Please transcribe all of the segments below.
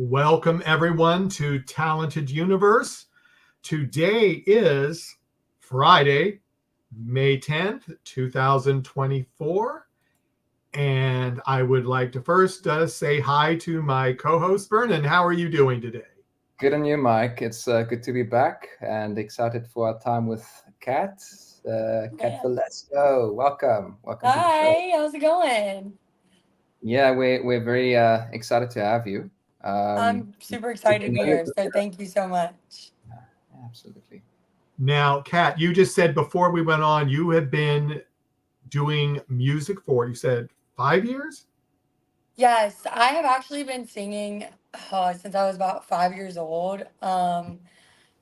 Welcome, everyone, to Talented Universe. Today is Friday, May 10th, 2024. And I would like to first say hi to my co host, Vernon. How are you doing today? Good on you, Mike. It's good to be back and excited for our time with Kat. Kat Yeah. Velasco, welcome to the show. Hi, how's it going? Yeah, we're very excited to have you. I'm super Get excited to to be know you a here, bit so better. thank you so much. Yeah, absolutely. Now, Kat, you just said before we went on, you have been doing music for, you said 5 years? Yes, I have actually been singing since I was about 5 years old. Oh,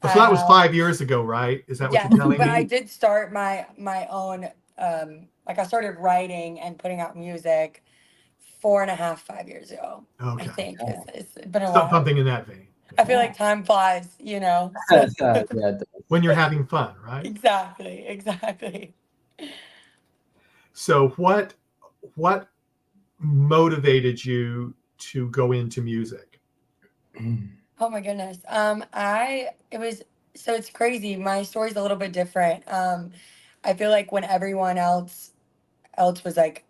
I so that was have 5 years ago, right? Is that what you're yes, telling but I me? did start my own like I started writing and putting out music 4.5, 5 years ago. I Okay. think Okay. it's been a while. Something in that vein. I Yeah. feel like Yeah. time flies. So Yeah, it does. When you're having fun, right? exactly. So what motivated you to go into music? Oh my goodness. I it was so it's crazy. My story's a little bit different. I feel like when everyone else was like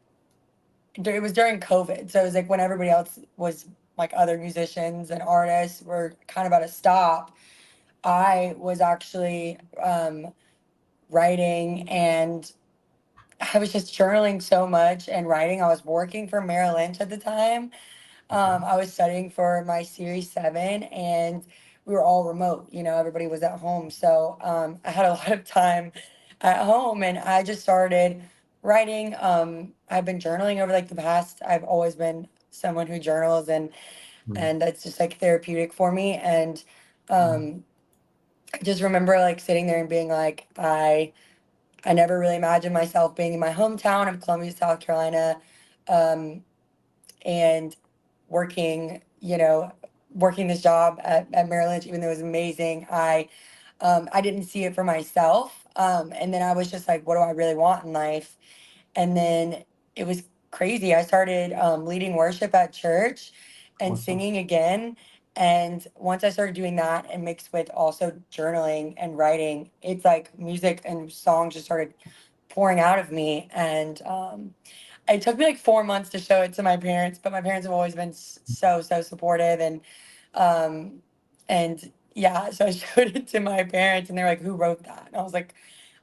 it was during COVID. So it was like when everybody else was like other musicians and artists were kind of at a stop. I was actually writing and I was just journaling so much and writing. I was working for Merrill Lynch at the time. I was studying for my Series 7 and we were all remote, everybody was at home. So I had a lot of time at home and I just started writing. I've been journaling over like the past, I've always been someone who journals and that's just like therapeutic for me. And um, I just remember like sitting there and being like, I never really imagined myself being in my hometown of Columbia, South Carolina. Um, and working, working this job at Merrill Lynch, even though it was amazing, I didn't see it for myself. And then I was just like, what do I really want in life? And then it was crazy. I started leading worship at church and Awesome. singing again. And once I started doing that and mixed with also journaling and writing, it's like music and songs just started pouring out of me. And it took me like 4 months to show it to my parents, but my parents have always been so supportive um and yeah, so I showed it to my parents and they're like, "Who wrote that?" And I was like,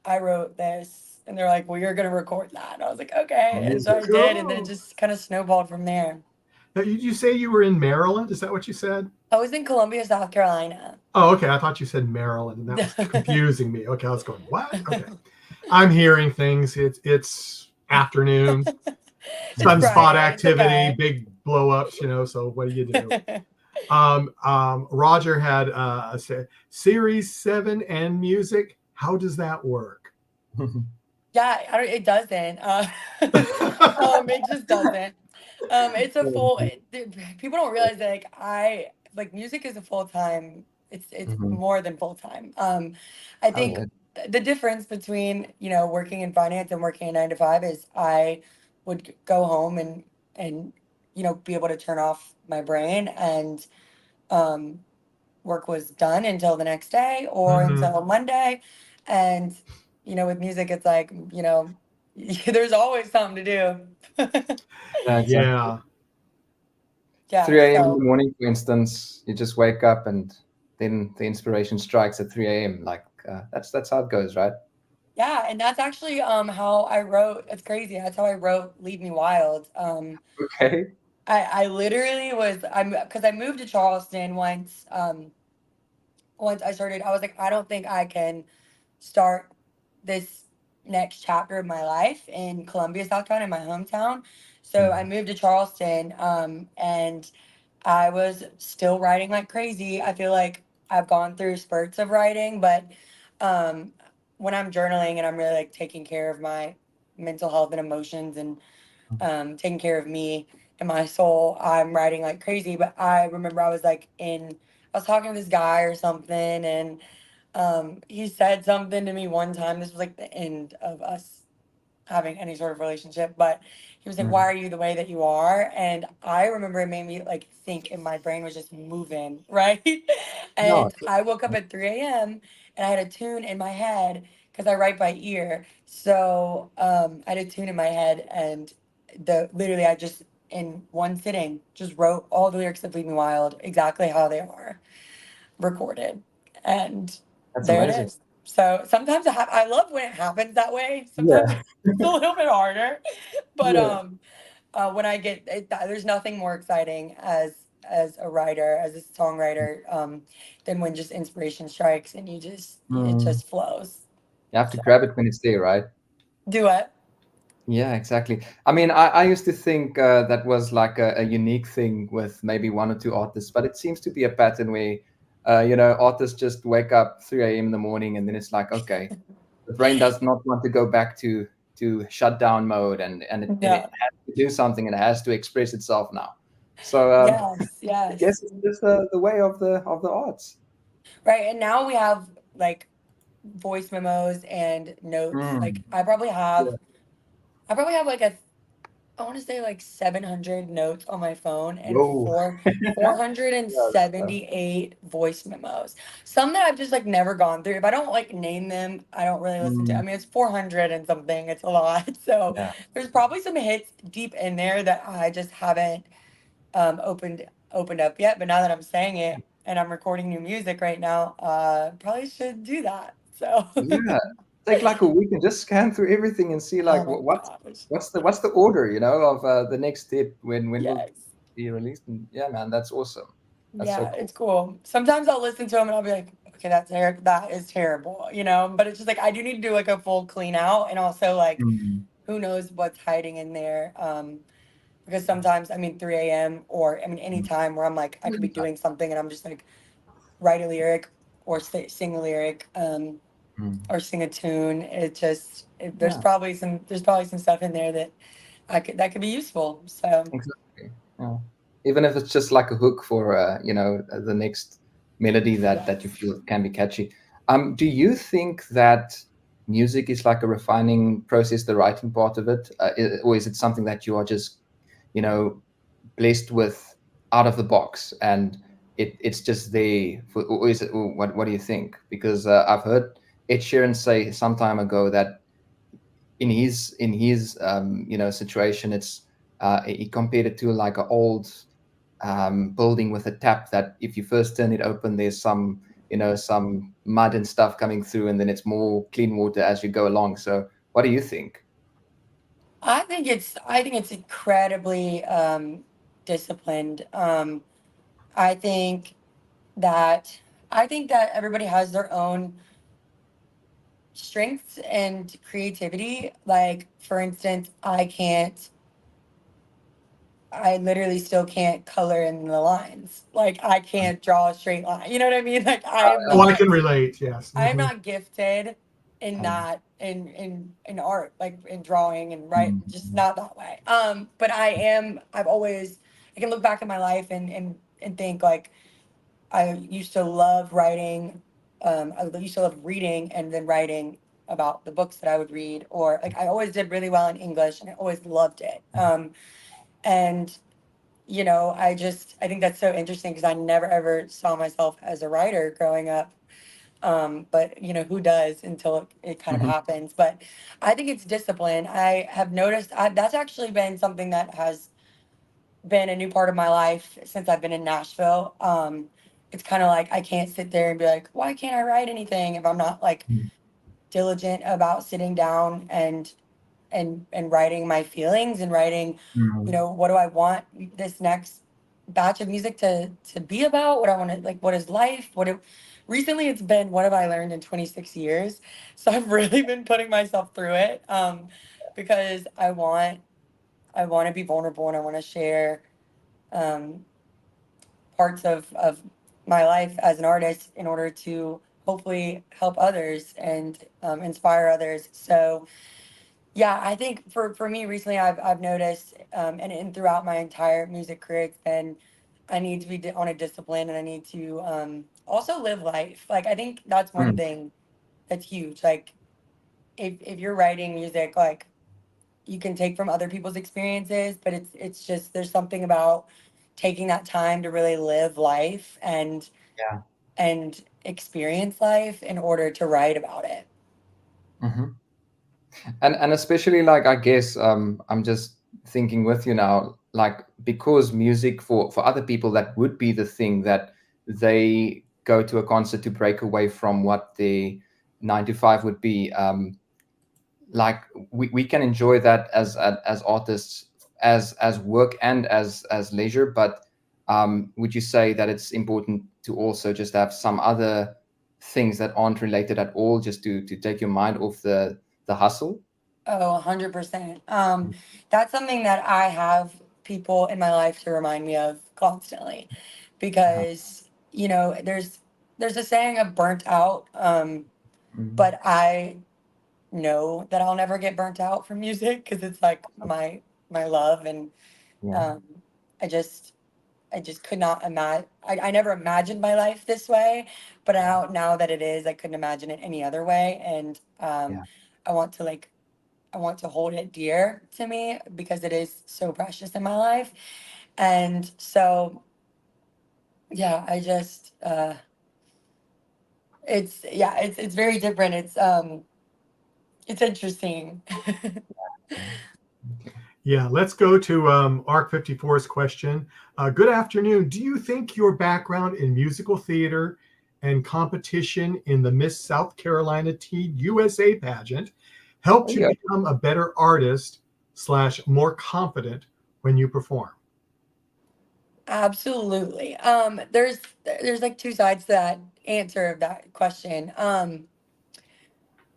"I wrote this." And they're like, "Well, you're gonna record that." And I was like, "Okay." And so Amazing. I did, and then it Cool. just kind of snowballed from there. Now, did you say you were in Maryland? Is that what you said? I was in Columbia, South Carolina. Oh, okay. I thought you said Maryland, and that was confusing me. Okay, I was going, what? Okay. I'm hearing things. It's afternoon, It's sunspot Friday. It's activity, okay. big blow ups, so what do you do? Roger had Series 7 and music. How does that work? Yeah, it doesn't. It just doesn't. It's a people don't realize that like music is a full time. It's Mhm. more than full time. I Oh think yeah. the difference between working in finance and working a 9 to 5 is I would go home and be able to turn off my brain and um, work was done until the next day or Mm-hmm. until Monday. And, with music, it's like, there's always something to do. Yeah, exactly. Yeah. Yeah. 3 a.m. in the So, morning, for instance, you just wake up and then the inspiration strikes at 3 a.m. Like that's how it goes, right? yeah. And that's actually how I wrote. It's crazy. That's how I wrote Leave Me Wild. Okay. I literally because I moved to Charleston once I started, I was like, I don't think I can start this next chapter of my life in Columbia, South Carolina, in my hometown. So I Mhm. moved to Charleston, and I was still writing like crazy. I feel like I've gone through spurts of writing, but um, when I'm journaling and I'm really like taking care of my mental health and emotions and taking care of me and my soul, I'm writing like crazy. But I remember I was talking to this guy or something, and he said something to me one time. This was like the end of us having any sort of relationship, but he was like, "Why Mm. are you the way that you are?" And I remember it made me like think, and my brain was just moving, right? No. And I woke up at 3 a.m. and I had a tune in my head because I write by ear. So I had a tune in my head, and the literally I just in one sitting just wrote all the lyrics of "Leave Me Wild" exactly how they are recorded, and That's there it amazing. is. So sometimes I love when it happens that way. Sometimes Yeah. it's a little bit harder, but Yeah. when I get it, there's nothing more exciting as a writer, as a songwriter, than when just inspiration strikes and it Mm. just flows. You have to So grab it when it's there, right? do it. Yeah, exactly. I mean, I used to think that was like a unique thing with maybe one or two artists, but it seems to be a pattern where, artists just wake up 3 a.m. in the morning and then it's like, okay, the brain does not want to go back to shutdown mode, and it No. has to do something and it has to express itself now. So Yes. I Yes. guess it's just the way of the arts. Right. And now we have like voice memos and notes. Mm. Like I probably have like I want to say like 700 notes on my phone and Whoa. 478 voice memos. Some that I've just like never gone through. If I don't like name them, I don't really listen to. I Mm. mean, it's 400 and something. It's a lot. So Yeah. there's probably some hits deep in there that I just haven't opened up yet. But now that I'm saying it and I'm recording new music right now, probably should do that. So Yeah, take like a week and just scan through everything and see oh like my gosh. what's the order, of the next hit when will Yes. be released. And yeah, man, that's awesome. That's so Yeah, cool. it's cool. Sometimes I'll listen to them and I'll be like, okay, that is terrible, But it's just like I do need to do like a full clean out, and also like Mm. who knows what's hiding in there. Because sometimes I mean 3 a.m. or I mean any Mm. time where I'm like I could be doing something and I'm just like write a lyric or sing a lyric, Mm. or sing a tune. Yeah, There's probably some stuff in there that that could be useful. So exactly. Yeah. Even if it's just like a hook for the next melody that you yes. feel can be catchy. Do you think that music is like a refining process, the writing part of it, or is it something that you are just you know blessed with out of the box and it's just there for, or is it, or what do you think? Because I've heard Ed Sheeran say some time ago that in his situation, it's he compared it to like an old building with a tap that if you first turn it open, there's some mud and stuff coming through, and then it's more clean water as you go along. So what do you think? I think it's incredibly disciplined. I think that I think that everybody has their own strengths and creativity. Like for instance, I literally still can't color in the lines. Like I can't draw a straight line. You know what I mean? Like Oh, I can relate. Yes. I am Hmm. not gifted in Um, that in art, like in drawing and write, just mm, not that way. But I've always I can look back at my life and think like I used to love writing, I used to love reading and then writing about the books that I would read, or like I always did really well in English and I always loved it. And I think that's so interesting because I never ever saw myself as a writer growing up. But who does until it kind of mhm, happens. But I think it's discipline. I have noticed that's actually been something that has been a new part of my life since I've been in Nashville. It's kind of like I can't sit there and be like, why can't I write anything if I'm not like mm, diligent about sitting down and writing my feelings and writing, mm, what do I want this next batch of music to be about? What I want to like, what is life? Recently it's been what have I learned in 26 years? So I've really been putting myself through it, because I want to be vulnerable and I want to share um, parts of my life as an artist in order to hopefully help others and inspire others. So yeah, I think for me recently, I've noticed, and throughout my entire music career, it's been I need to be on a discipline, and I need to also live life. Like I think that's one mm, thing that's huge. Like if you're writing music, like you can take from other people's experiences, but it's just there's something about taking that time to really live life Yeah. and experience life in order to write about it. Hmm. And especially, like, I guess, I'm just thinking with you now, like, because music for other people, that would be the thing that they go to a concert to break away from what the 9 to 5 would be. Like, we can enjoy that as artists, as work and as leisure, but would you say that it's important to also just have some other things that aren't related at all, just to take your mind off the hustle? Oh, 100%. That's something that I have people in my life to remind me of constantly Uh-huh. because, there's a saying of burnt out, Mm. but I know that I'll never get burnt out from music because it's like my love and Yeah. um, I just I just could not imagine. I never imagined my life this way, but now that it is, I couldn't imagine it any other way. And Yeah. I want to like I want to hold it dear to me because it is so precious in my life. And so yeah, I just it's very different. It's interesting. Yeah. Okay. Yeah, let's go to Arc 54's question. Good afternoon. Do you think your background in musical theater and competition in the Miss South Carolina Teen USA pageant There helped you you go. become a better artist slash more confident when you perform? Absolutely. There's like two sides to that answer of that question.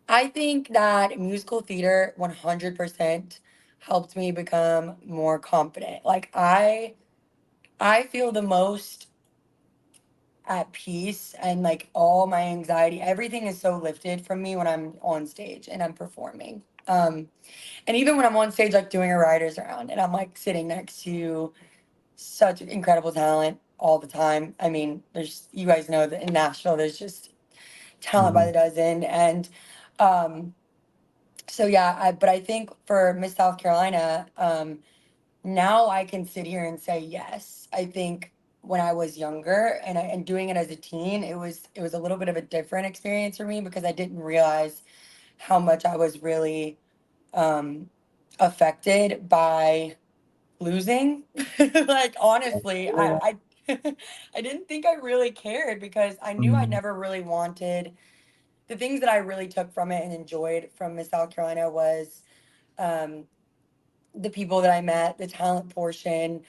I think that musical theater 100% helped me become more confident. Like I feel the most at peace and like all my anxiety, everything is so lifted from me when I'm on stage and I'm performing. And even when I'm on stage like doing a writer's round and I'm like sitting next to such incredible talent all the time. I mean, there's you guys know that in Nashville there's just talent by Mhm. the dozen and um so yeah, but I think for Miss South Carolina, now I can sit here and say yes. I think when I was younger and doing it as a teen, it was a little bit of a different experience for me because I didn't realize how much I was really um, affected by losing. Like honestly, I didn't think I really cared because I knew I Mhm. never really wanted the things that I really took from it and enjoyed from Miss South Carolina was um, the people that I met, the talent portion,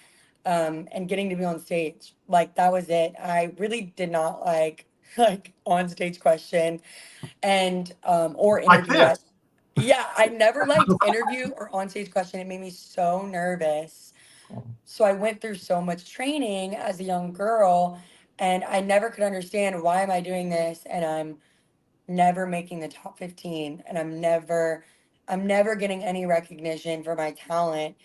and getting to be on stage. Like that was it. I really did not like like on stage question and or Like interview. this. Yeah, I never liked interview or on stage question. It made me so nervous. So I went through so much training as a young girl, and I never could understand why am I doing this, and I'm never making the top 15 and I'm never getting any recognition for my talent.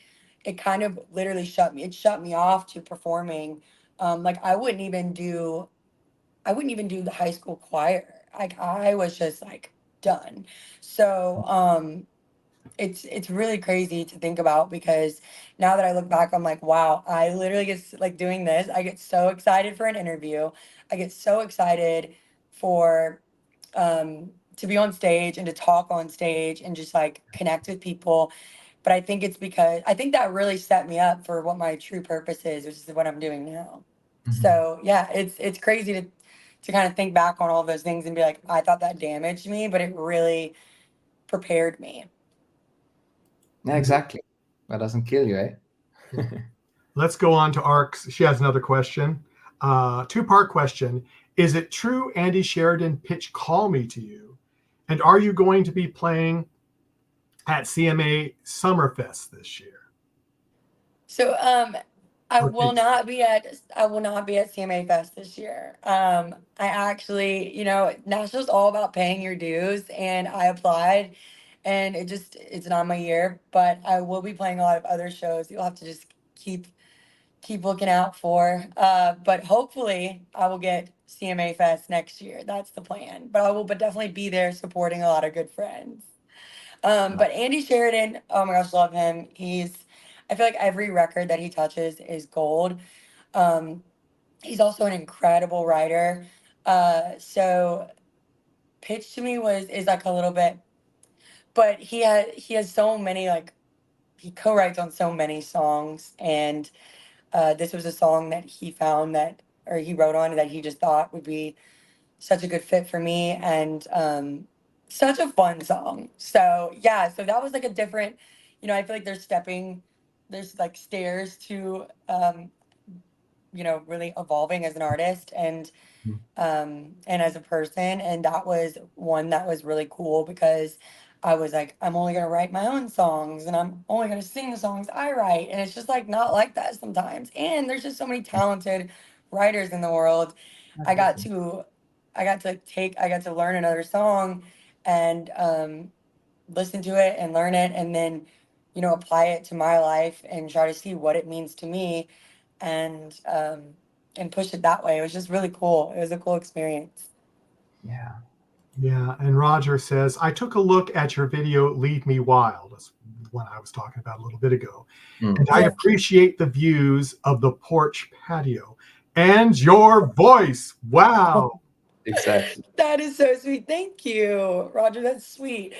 It kind of literally shut me off to performing. Like I wouldn't even do the high school choir. Like I was just like done. So it's really crazy to think about because now that I look back, I'm like, wow, I literally like doing this. I get so excited for an interview. I get so excited for to be on stage and to talk on stage and just like connect with people. But I think it's because I think that really set me up for what my true purpose is, which is what I'm doing now. Mhm. So yeah, it's crazy to kind of think back on all those things and be like, I thought that damaged me, but it really prepared me. Yeah, exactly. That doesn't kill you, eh? Let's go on to Arc's. She has another question. Two-part question. Is it true Andy Sheridan pitched Call Me to you? And are you going to be playing at CMA Summerfest this year? So I Or will did not be at I will not be at CMA Fest this year. I actually, Nashville's all about paying your dues and I applied and it's not my year, but I will be playing a lot of other shows. You'll have to just keep looking out for. But hopefully I will get CMA Fest next year. That's the plan. But I will but definitely be there supporting a lot of good friends. But Andy Sheridan, oh my gosh, love him. I feel like every record that he touches is gold. Um, he's also an incredible writer. So Pitch to Me is like a little bit, but he has so many, like, he co-writes on so many songs, and this was a song that he found that, or he wrote on, that he just thought would be such a good fit for me, and such a fun song. So yeah, so that was like a different, I feel like there's like stairs to really evolving as an artist, and as a person. And that was one that was really cool, because I was like, I'm only gonna write my own songs, and I'm only gonna sing the songs I write. And it's just like not like that sometimes. And there's just so many talented writers in the world. I got to I got to learn another song, and listen to it and learn it, and then apply it to my life and try to see what it means to me, and push it that way. It was just really cool. It was a cool experience. Yeah. Yeah, and Roger says, I took a look at your video, Lead Me Wild. That's one I was talking about a little bit ago. And I Yeah. appreciate the views of the porch patio and your voice. Wow. Exactly. That is so sweet. Thank you, Roger. That's sweet.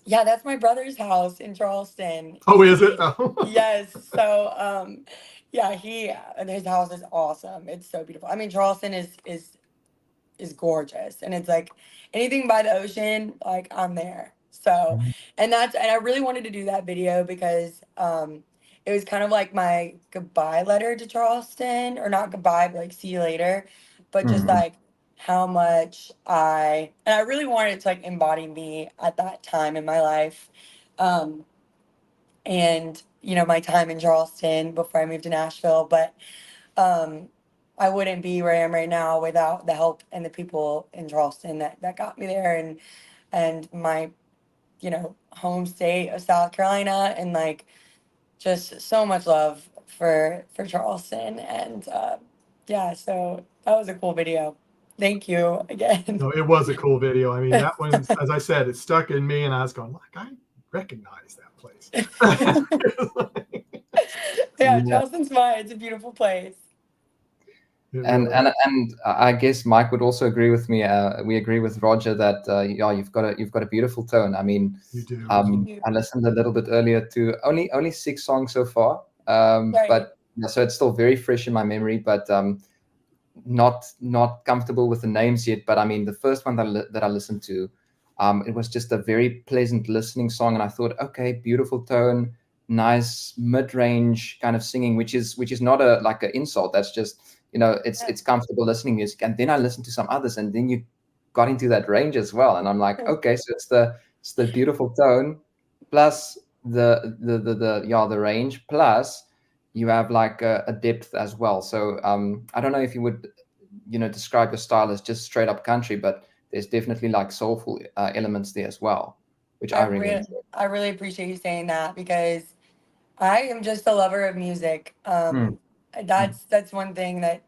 Yeah, that's my brother's house in Charleston. Oh, is it? Oh. Yes. So, yeah, his house is awesome. It's so beautiful. I mean, Charleston is gorgeous, and it's like anything by the ocean, like I'm there. So, and I really wanted to do that video because it was kind of like my goodbye letter to Charleston, or not goodbye, but like see you later, but just Mhm. like how much I really wanted it to like embody me at that time in my life. Um and my time in Charleston before I moved to Nashville, but um, I wouldn't be where I am right now without the help and the people in Charleston that got me there, and my home state of South Carolina, and like just so much love for Charleston, and yeah, so that was a cool video. Thank you again. No, it was a cool video. I mean, that one's, as I said, it stuck in me, and I was going, like, I recognize that place. Yeah, Yeah. Charleston's fine. It's a beautiful place. And I guess Mike would also agree with me. We agree with Roger that yeah, you've got a beautiful tone. I mean, You do. I listened a little bit earlier to only 6 songs so far, Right. but yeah, so it's still very fresh in my memory. But not comfortable with the names yet. But I mean, the first one that I listened to, it was just a very pleasant listening song, and I thought, okay, beautiful tone, nice mid-range kind of singing, which is not like an insult. That's just it's comfortable listening music. And then I listened to some others, and then you got into that range as well, and I'm like, okay, so it's the beautiful tone plus the range, plus you have like a depth as well. So I don't know if you would describe your style as just straight up country, but there's definitely like soulful elements there as well, which I really enjoy. I really appreciate you saying that, because I am just a lover of music. That's one thing that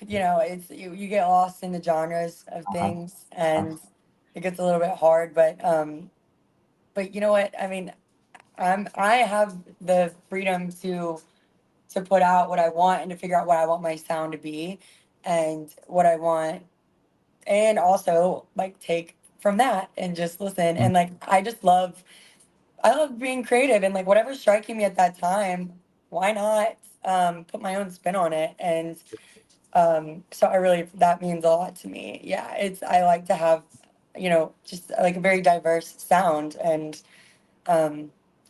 it's you get lost in the genres of Uh-huh. things, and it gets a little bit hard. But you know what? I mean, I have the freedom to put out what I want, and to figure out what I want my sound to be, and what I want, and also like take from that and just listen. And like I love being creative, and like whatever's striking me at that time, why not put my own spin on it? And so that means a lot to me. Yeah, I like to have, just like a very diverse sound, and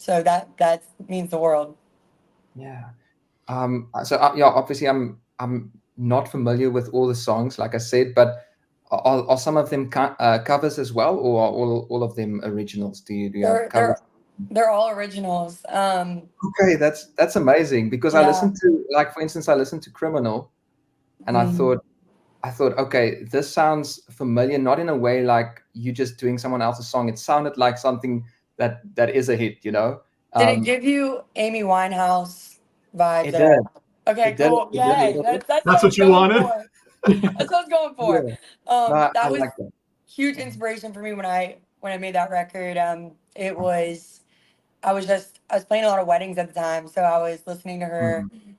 so that means the world. Yeah. So yeah, obviously I'm not familiar with all the songs, like I said, but are some of them covers as well, or are all of them originals? Do you have They're covers? they're they're all originals. Okay, that's amazing, because I Yeah. listened to, like, for instance, I listened to Criminal, and Mhm. I thought, okay, this sounds familiar, not in a way like you just doing someone else's song. It sounded like something that is a hit, you know. Did it Um, give you Amy Winehouse vibes it at did, all? Okay, it did, cool. it did a Yay. little bit. That's what That's I was what you going wanted? for. That's what I was going for. Yeah, no, I That was like that. huge inspiration for me when I when I made that record. It was I was playing a lot of weddings at the time, so I was listening to her, Mhm.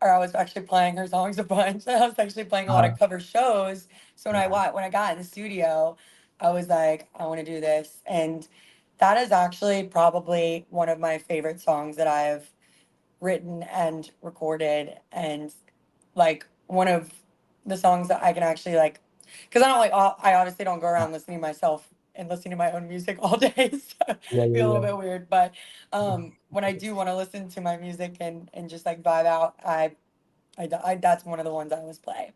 or I was actually playing her songs a bunch. I was actually playing a lot of cover shows. So Yeah. when I got in the studio, I was like, I want to do this, and that is actually probably one of my favorite songs that I have written and recorded, and like one of the songs that I can actually like, because I don't like I obviously don't go around listening to myself and listening to my own music all day, so Yeah, it'd be a little yeah, bit weird. But yeah. when I do want to listen to my music and just like vibe out, that's one of the ones I always play.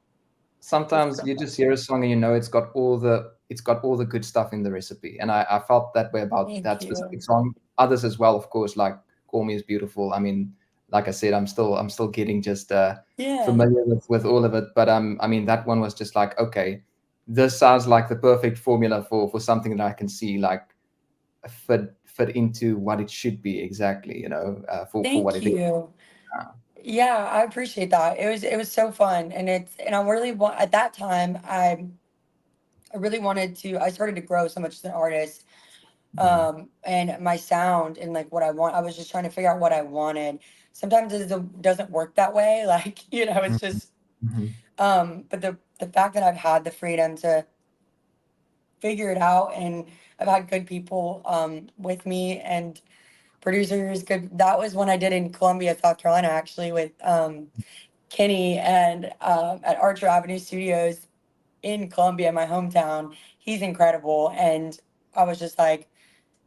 It's Sometimes so you fun. just hear a song and you know it's got all the good stuff in the recipe. And I felt that way about Thank that you. specific song. Others as well, of course, like Call Me is Beautiful. I mean, like I said, I'm still getting just Yeah. familiar with all of it. But I mean that one was just like, okay, this sounds like the perfect formula for something that I can see like fit into what it should be exactly, for what Thank it is. you. Yeah, I appreciate that. It was so fun, and I really want at that time I really wanted to. I started to grow so much as an artist, Yeah. and my sound and like what I want. I was just trying to figure out what I wanted. Sometimes doesn't work that way. Like, it's Mhm. just. Mhm. But the fact that I've had the freedom to figure it out, and I've had good people with me and producers. Good. That was when I did in Columbia, South Carolina, actually with Kenny and at Archer Avenue Studios in Columbia, my hometown. He's incredible, and I was just like,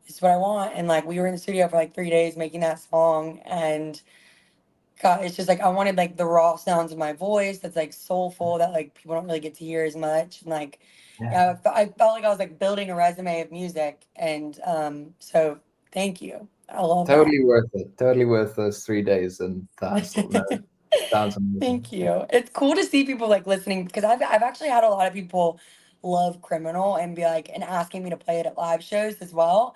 this is what I want. And like we were in the studio for like 3 days making that song, and God, it's just like I wanted like the raw sounds of my voice that's like soulful that like people don't really get to hear as much. And like, Yeah. yeah, I felt like I was like building a resume of music. And so thank you. I love that. Totally worth it. Totally worth those 3 days and the hustle. No, sounds amazing. Thank you. It's cool to see people like listening because I've actually had a lot of people love Criminal and be like and asking me to play it at live shows as well.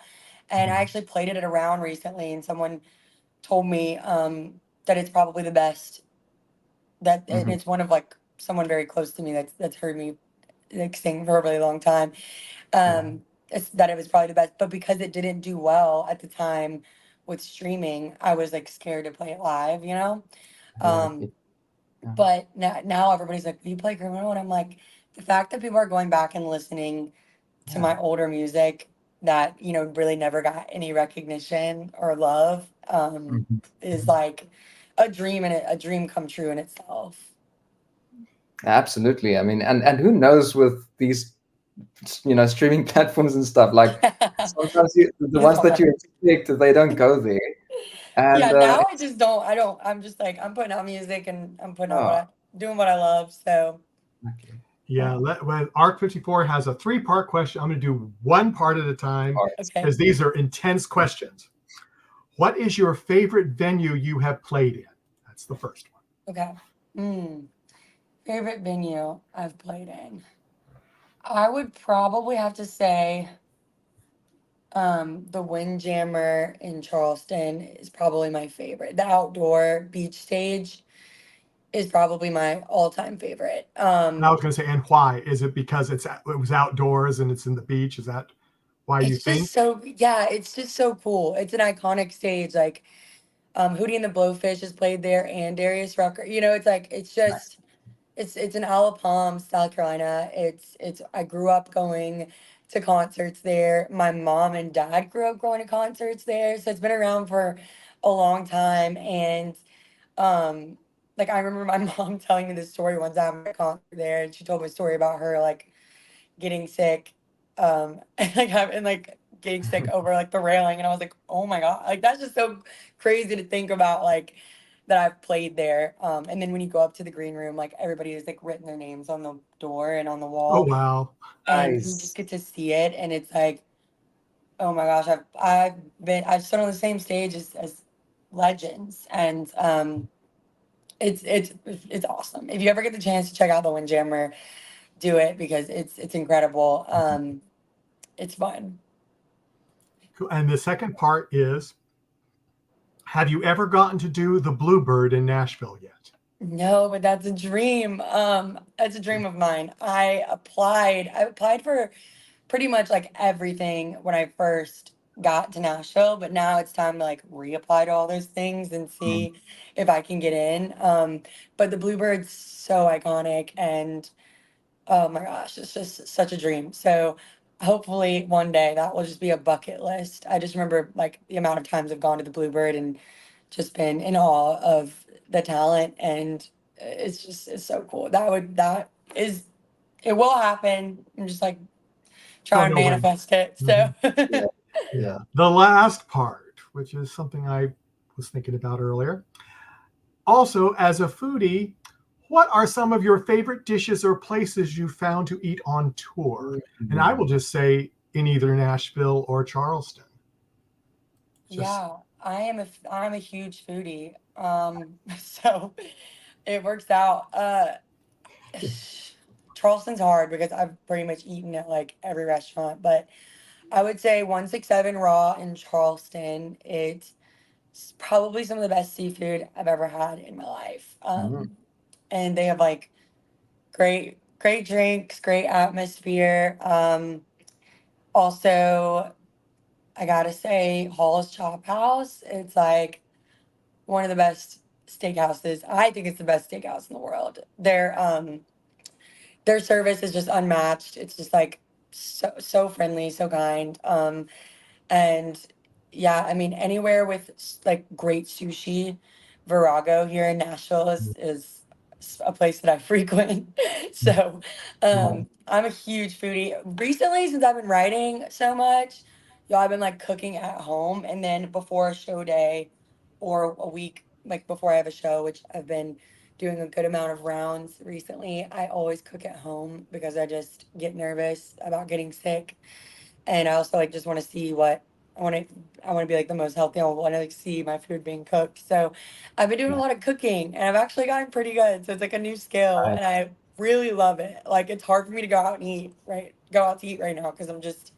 And I Mhm. actually played it at a round recently, and someone told me that it's probably the best that, and Mhm. it's one of like someone very close to me that's heard me like sing for a really long time. Yeah. It's that it was probably the best, but because it didn't do well at the time with streaming, I was like scared to play it live, you know. Yeah. I Um, get, yeah. but now everybody's like, "Do you play Criminal?" And I'm like, the fact that people are going back and listening to Yeah. my older music that really never got any recognition or love Mhm. is Mhm. like a dream, and a dream come true in itself. Absolutely. I mean, and who knows with these, streaming platforms and stuff. Like sometimes the These ones don't that you matter. expect, they don't go there. And Yeah, now I just don't. I don't. I'm just like I'm putting out music and I'm putting out oh, doing what I love. So okay. Yeah, Oh, when Arc 54 has a three-part question, I'm going to do one part at a time all right. okay, because these are intense questions. What is your favorite venue you have played in? That's the first one. okay. Mm, favorite venue I've played in. I would probably have to say the Windjammer in Charleston is probably my favorite. The outdoor beach stage is probably my all-time favorite. And I was going to say, and why? Is it because it was outdoors and it's in the beach? Is that why you It's think? just so yeah, it's just so cool. It's an iconic stage. Like Hootie and the Blowfish has played there, and Darius Rucker. It's like it's just it's in Isle of Palm, South Carolina. It's I grew up going to concerts there. My mom and dad grew up going to concerts there, so it's been around for a long time. And um, like I remember my mom telling me this story one time at a concert there, and she told me a story about her like getting sick, and like having like getting sick over like the railing, and I was like, oh my god, like that's just so crazy to think about, like that I've played there. And then when you go up to the green room, like everybody has like written their names on the door and on the Oh, wall, wow. and you just Nice. get to see it, and it's like, oh my gosh, I've stood on the same stage as legends, and it's awesome. If you ever get the chance to check out the Windjammer, do it because it's incredible. It's fun. Cool. And the second part is, have you ever gotten to do the Bluebird in Nashville yet? No, but that's a dream. That's a dream of mine. I applied for pretty much like everything when I first got to Nashville, but now it's time to like reapply to all those things and Mm. see if I can get in. But the Bluebird's so iconic, and oh my gosh, it's just such a dream. So hopefully one day that will just be a bucket list. I just remember like the amount of times I've gone to the Bluebird and just been in awe of the talent, and it's so cool. That is, it will happen. I'm just like Don't trying to know when. manifest it. Mhm. So Yeah. Yeah. The last part, which is something I was thinking about earlier. Also, as a foodie, what are some of your favorite dishes or places you found to eat on tour? And I will just say in either Nashville or Charleston. Just yeah, I'm a huge foodie. So it works out. Charleston's hard because I've pretty much eaten at like every restaurant, but I would say 167 Raw in Charleston. It's probably some of the best seafood I've ever had in my life. Mm. And they have like great drinks, great atmosphere. Also, I gotta say, Hall's Chop House. It's like one of the best steakhouses. I think it's the best steakhouse in the world. Their service is just unmatched. It's just like so friendly, so kind. And yeah, I mean, anywhere with like great sushi, Virago here in Nashville is a place that I frequent. So I'm a huge foodie. Recently, since I've been writing so much, y'all, I've been like cooking at home. And then before a show day or a week, like before I have a show, which I've been doing a good amount of rounds recently, I always cook at home because I just get nervous about getting sick. And I also like just want to see what I want to. I want to be like the most healthy. I want to like see my food being cooked. So I've been doing a Yeah. lot of cooking, and I've actually gotten pretty good. So it's like a new skill, Right. and I really love it. Like it's hard for me to go out and eat, right? Go out to eat right now because I'm just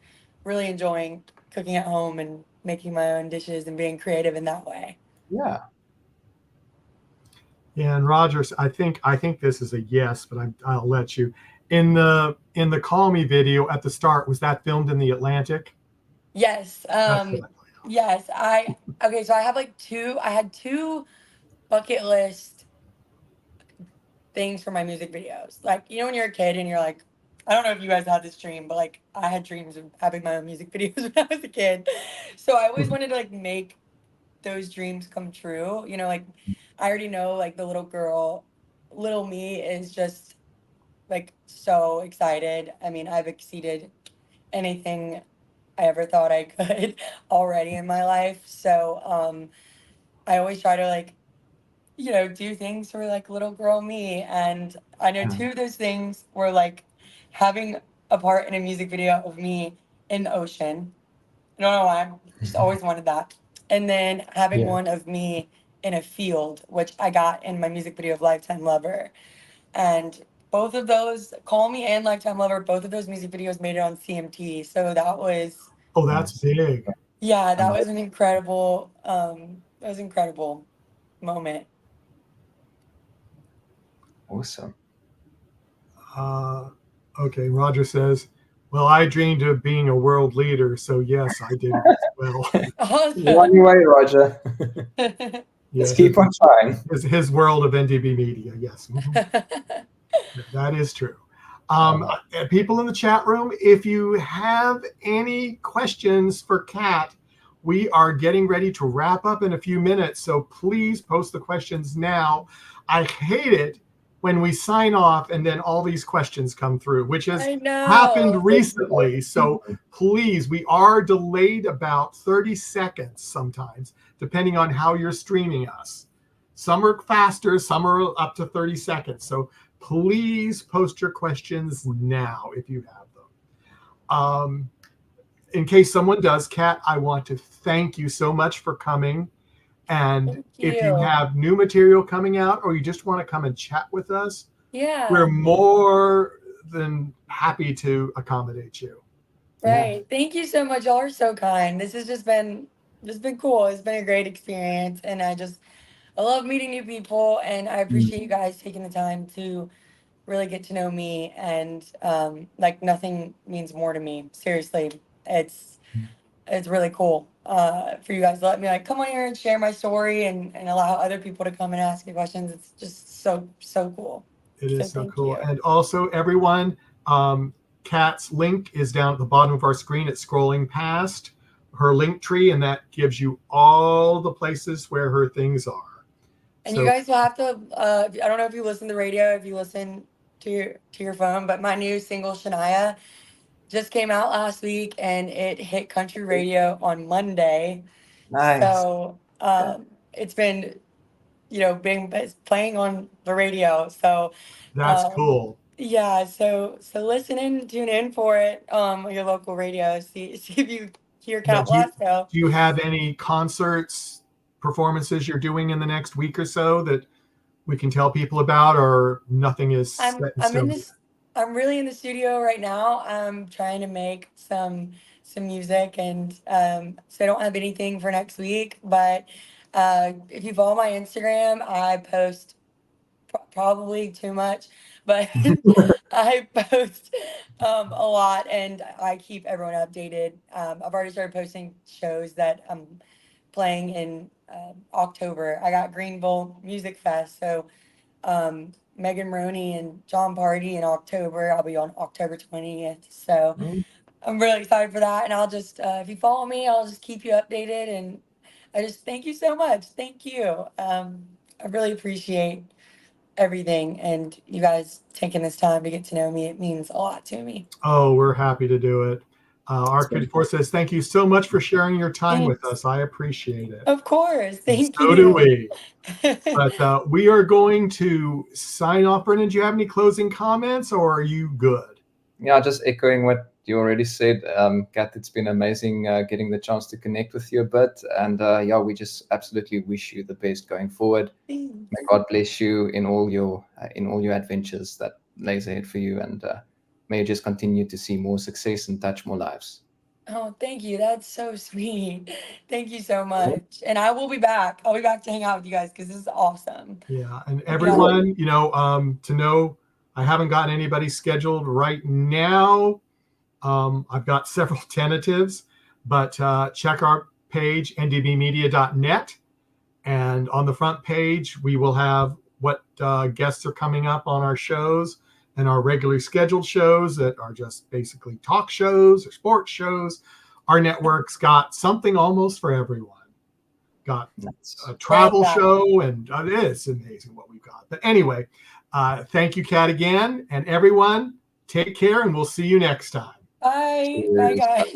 really enjoying cooking at home and making my own dishes and being creative in that way. Yeah. yeah, and Rogers, I think this is a yes, but I'll let you. In the Call Me video at the start, was that filmed in the Atlantic? Yes. That's what I thought. Yes. I okay. So I have like two. I had two bucket list things for my music videos. Like, you know, when you're a kid and you're like, I don't know if you guys had this dream, but like I had dreams of having my own music videos when I was a kid. So I always wanted to like make those dreams come true. You know, like I already know like the little girl, little me is just like so excited. I mean, I've exceeded anything I ever thought I could already in my life. So I always try to like do things for like little girl me. And I know Yeah. two of those things were like having a part in a music video of me in the ocean. I don't know why, I just always wanted that. And then having Yeah. one of me in a field, which I got in my music video of Lifetime Lover. And both of those, Call Me and Lifetime Lover, both of those music videos made it on CMT. So Oh, that's Nice. big. yeah, that was Amazing. an incredible, that was an incredible moment. Awesome. Uh, okay, Roger says, "Well, I dreamed of being a world leader, so yes, I did it as well." One Awesome. way, Roger. Yeah, Let's keep on trying. his world of NDB media. Yes, that is true. Uh, People in the chat room, if you have any questions for Kat, we are getting ready to wrap up in a few minutes. So please post the questions now. I hate it when we sign off and then all these questions come through, which has I happened know. recently. So please, we are delayed about 30 seconds sometimes, depending on how you're streaming us. Some are faster, some are up to 30 seconds. So please post your questions now if you have them. In case someone does, Kat, I want to thank you so much for coming. And Thank if you you. have new material coming out or you just want to come and chat with us, we're Yeah. more than happy to accommodate you. yeah. Right. Thank you so much. Y'all are so kind. This has been cool. It's been a great experience. And I love meeting new people, and I appreciate you guys taking the time to really get to know me, and like nothing means more to me. Seriously, it's really cool for you guys to let me like come on here and share my story, and allow other people to come and ask me questions. It's just so cool. It So is so thank cool. you. And also, everyone, Kat's link is down at the bottom of our screen. It's scrolling past her link tree, and that gives you all the places where her things are. And you So guys will have to. I don't know if you listen to the radio, if you listen to your phone, but my new single Shania just came out last week, and it hit country radio on Monday. Nice. So it's been, being playing on the radio. So that's um, cool. yeah, so listen in, tune in for it on your local radio. See if you hear Now, Cat Velasco. do you have any concerts, performances you're doing in the next week or so that we can tell people about, or nothing is I'm set in I'm in stone? this I'm really in the studio right now. I'm trying to make some music, and so I don't have anything for next week. But if you follow my Instagram, I post probably too much, but I post a lot, and I keep everyone updated. I've already started posting shows that I'm playing in October. I got Greenville Music Fest, so Megan Roney and John Party in October. I'll be on October 20th. So Mm. I'm really excited for that. And I'll just, if you follow me, I'll just keep you updated. And I just thank you so much. Thank you. I really appreciate everything, and you guys taking this time to get to know me. It means a lot to me. Oh, we're happy to do it. Arcade4 says, thank you so much for sharing your time with Thanks. us. I appreciate it. Of course. And Thank so do you. we. But we are going to sign off. Brennan, do you have any closing comments, or are you good? Yeah, just echoing what you already said, Kat. It's been amazing getting the chance to connect with you a bit, and yeah, we just absolutely wish you the best going forward. Thanks. May God bless you in all your adventures that lays ahead for you, and may you just continue to see more success and touch more lives. Oh, thank you. That's so sweet. Thank you so much. And I will be back. I'll be back to hang out with you guys because this is awesome. Yeah. And Hope you have- everyone, to know I haven't gotten anybody scheduled right now. I've got several tentatives, but check our page, ndbmedia.net. And on the front page, we will have what guests are coming up on our shows, and our regularly scheduled shows that are just basically talk shows or sports shows. Our network's got something almost for everyone. Got a travel show, and it's amazing what we've got. But anyway, thank you, Kat, again. And everyone, take care, and we'll see you next time. Bye. Bye, guys.